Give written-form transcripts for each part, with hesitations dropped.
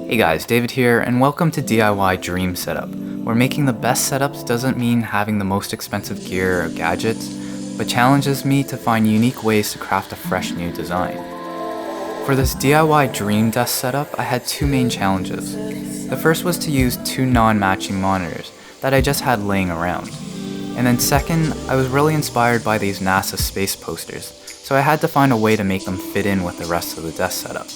Hey guys, David here, and welcome to DIY Dream Setup, where making the best setups doesn't mean having the most expensive gear or gadgets, but challenges me to find unique ways to craft a fresh new design. For this DIY Dream Desk setup, I had two main challenges. The first was to use two non-matching monitors that I just had laying around. And then second, I was really inspired by these NASA space posters, so I had to find a way to make them fit in with the rest of the desk setup.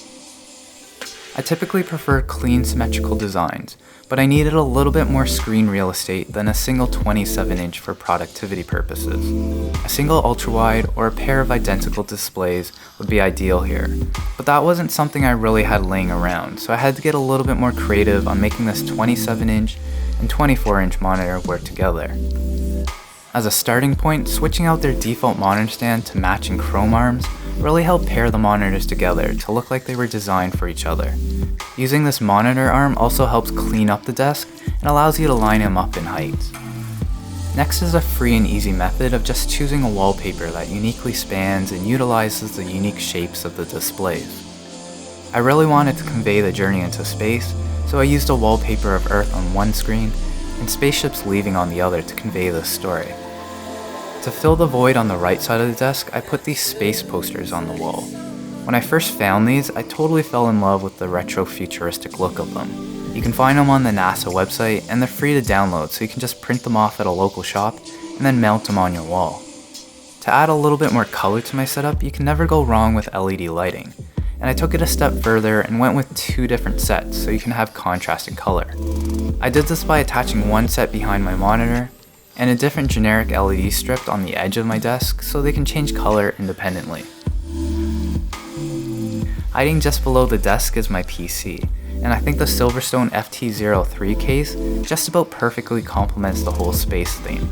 I typically prefer clean symmetrical designs, but I needed a little bit more screen real estate than a single 27-inch for productivity purposes. A single ultrawide or a pair of identical displays would be ideal here, but that wasn't something I really had laying around, so I had to get a little bit more creative on making this 27-inch and 24-inch monitor work together. As a starting point, switching out their default monitor stand to matching chrome arms really helped pair the monitors together to look like they were designed for each other. Using this monitor arm also helps clean up the desk and allows you to line them up in heights. Next is a free and easy method of just choosing a wallpaper that uniquely spans and utilizes the unique shapes of the displays. I really wanted to convey the journey into space, so I used a wallpaper of Earth on one screen and spaceships leaving on the other to convey this story. To fill the void on the right side of the desk, I put these space posters on the wall. When I first found these, I totally fell in love with the retro futuristic look of them. You can find them on the NASA website and they're free to download, so you can just print them off at a local shop and then mount them on your wall. To add a little bit more color to my setup, you can never go wrong with LED lighting. And I took it a step further and went with two different sets so you can have contrasting color. I did this by attaching one set behind my monitor and a different generic LED strip on the edge of my desk so they can change color independently. Hiding just below the desk is my PC, and I think the Silverstone FT03 case just about perfectly complements the whole space theme.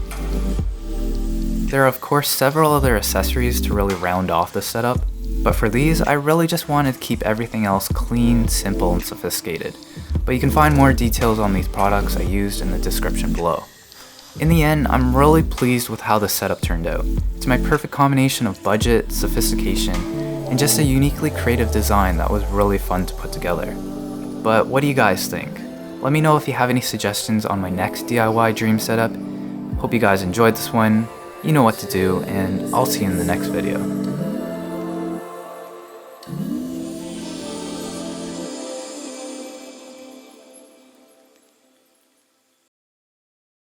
There are of course several other accessories to really round off the setup, but for these I really just wanted to keep everything else clean, simple, and sophisticated. But you can find more details on these products I used in the description below. In the end, I'm really pleased with how the setup turned out. It's my perfect combination of budget, sophistication, and just a uniquely creative design that was really fun to put together. But what do you guys think? Let me know if you have any suggestions on my next DIY dream setup. Hope you guys enjoyed this one, you know what to do, and I'll see you in the next video.